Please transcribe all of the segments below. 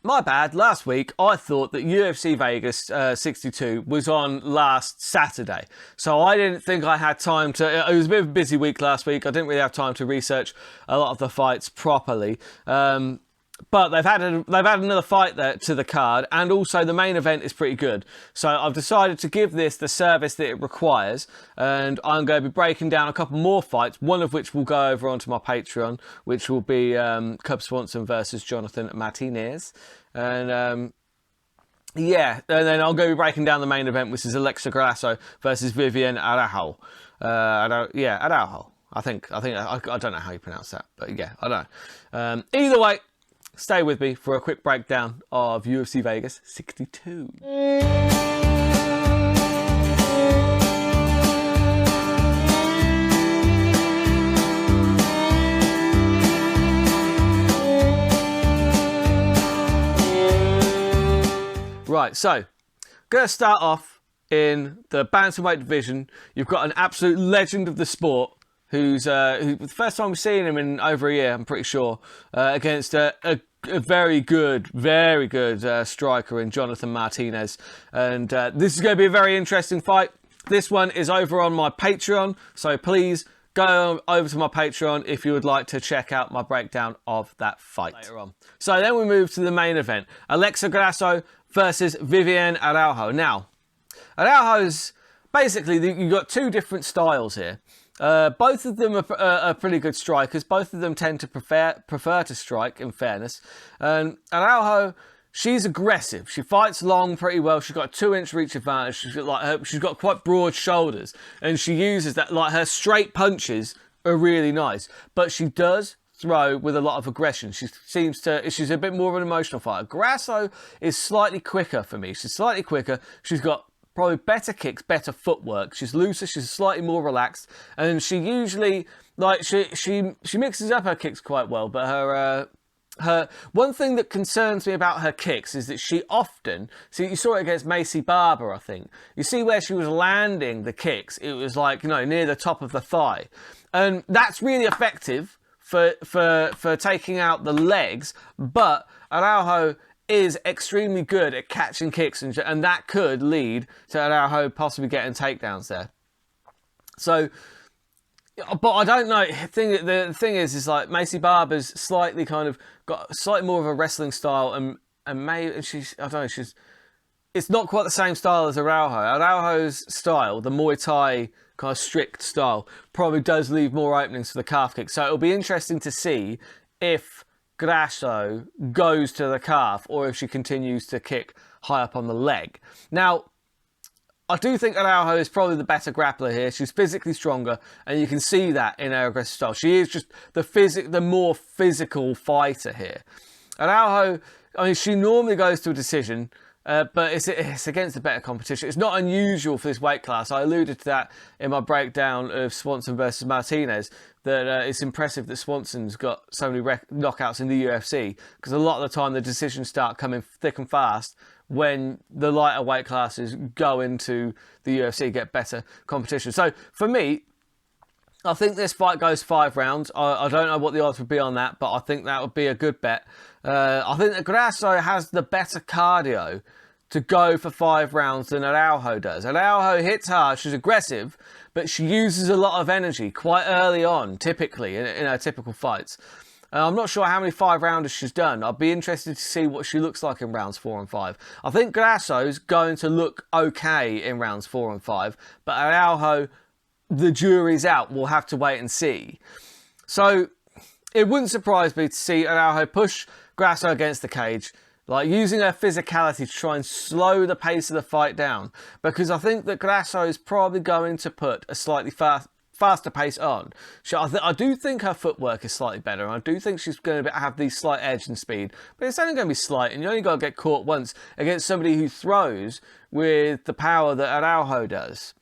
My bad. Last week, I thought that UFC Vegas 62 was on last Saturday. So I didn't think I had time to... It was a bit of a busy week last week. I didn't really have time to research a lot of the fights properly. But they've had another fight there to the card, and also the main event is pretty good. So I've decided to give this the service that it requires, and I'm going to be breaking down a couple more fights, one of which will go over onto my Patreon, which will be Cub Swanson versus Jonathan Martinez. And yeah, and then I'll go be breaking down the main event, which is Alexa Grasso versus Viviane Araujo. Araujo. I don't know how you pronounce that, but yeah, I don't know. Either way, stay with me for a quick breakdown of UFC Vegas 62. Right, so going to start off in the bantamweight division. You've got an absolute legend of the sport, who the first time we've seen him in over a year, I'm pretty sure, against a very good striker in Jonathan Martinez. And this is going to be a very interesting fight. This one is over on my Patreon, so please go over to my Patreon if you would like to check out my breakdown of that fight later on. So then we move to the main event. Alexa Grasso versus Viviane Araujo. Now, Araujo's basically, you've got two different styles here. Both of them are pretty good strikers. Both of them tend to prefer to strike, in fairness. And Araujo, she's aggressive. She fights long pretty well. She's got a 2-inch reach advantage. She's got quite broad shoulders, and she uses that. Like, her straight punches are really nice, but she does throw with a lot of aggression. She's a bit more of an emotional fighter. Grasso is slightly quicker for me. She's slightly quicker. She's got probably better kicks, better footwork. She's looser, she's slightly more relaxed, and she usually, like, she mixes up her kicks quite well, but her one thing that concerns me about her kicks is that she often, see, you saw it against Macy Barber, I think. You see where she was landing the kicks, it was like, near the top of the thigh. And that's really effective for taking out the legs, but Araujo is extremely good at catching kicks, and that could lead to Araujo possibly getting takedowns there. So, but I don't know. The thing is like Macy Barber's slightly kind of got slightly more of a wrestling style, and maybe it's not quite the same style as Araujo. Araujo's style, the Muay Thai kind of strict style, probably does leave more openings for the calf kick. So it'll be interesting to see if Grasso goes to the calf or if she continues to kick high up on the leg. Now, I do think Araujo is probably the better grappler here. She's physically stronger, and you can see that in her aggressive style. She is just the more physical fighter here. Araujo, I mean, she normally goes to a decision, but it's against the better competition. It's not unusual for this weight class. I alluded to that in my breakdown of Swanson versus Martinez, that it's impressive that Swanson's got so many knockouts in the UFC, because a lot of the time the decisions start coming thick and fast when the lighter weight classes go into the UFC, get better competition. So for me, I think this fight goes 5 rounds. I don't know what the odds would be on that, but I think that would be a good bet. I think that Grasso has the better cardio to go for 5 rounds than Araujo does. Araujo hits hard, she's aggressive, but she uses a lot of energy quite early on, typically, in her typical fights. I'm not sure how many 5-rounders she's done. I'd be interested to see what she looks like in rounds 4 and 5. I think Grasso's going to look okay in rounds 4 and 5, but Araujo, the jury's out. We'll have to wait and see. So it wouldn't surprise me to see Araujo push Grasso against the cage, like using her physicality to try and slow the pace of the fight down, because I think that Grasso is probably going to put a slightly faster pace on. I do think her footwork is slightly better, and I do think she's going to have these slight edge and speed, but it's only going to be slight, and you only got to get caught once against somebody who throws with the power that Araujo does.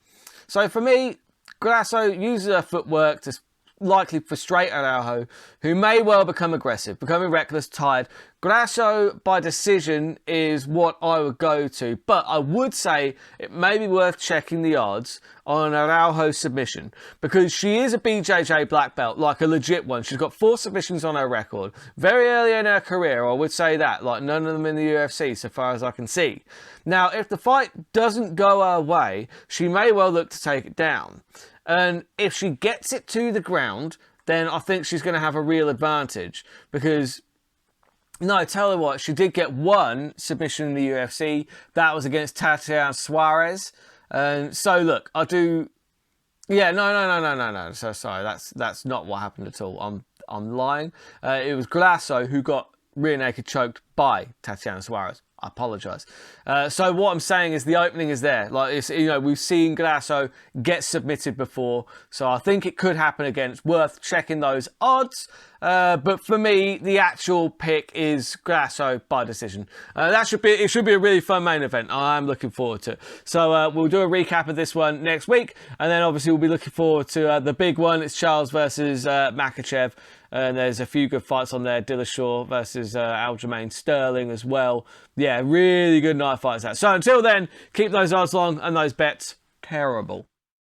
So for me, Grasso uses her footwork to likely frustrate Araujo, who may well become aggressive, becoming reckless, tired. Grasso by decision is what I would go to, but I would say it may be worth checking the odds on Araujo's submission, because she is a BJJ black belt, like a legit one. She's got 4 submissions on her record. Very early in her career, I would say that, like none of them in the UFC so far as I can see. Now, if the fight doesn't go her way, she may well look to take it down. And if she gets it to the ground, then I think she's going to have a real advantage, because no, tell her what, she did get 1 submission in the UFC. That was against Tatiana Suarez. And so look, I do. Yeah, no. So sorry, that's not what happened at all. I'm lying. It was Grasso who got rear naked choked by Tatiana Suarez. I apologise. So what I'm saying is the opening is there. Like, it's, you know, we've seen Grasso get submitted before, so I think it could happen again. It's worth checking those odds. But for me, the actual pick is Grasso by decision. It should be a really fun main event. I'm looking forward to it. So we'll do a recap of this one next week, and then obviously we'll be looking forward to the big one. It's Charles versus Makhachev. And there's a few good fights on there. Dillashaw versus Aljamain Sterling as well. Yeah, really good night fights that. So until then, keep those odds long and those bets terrible.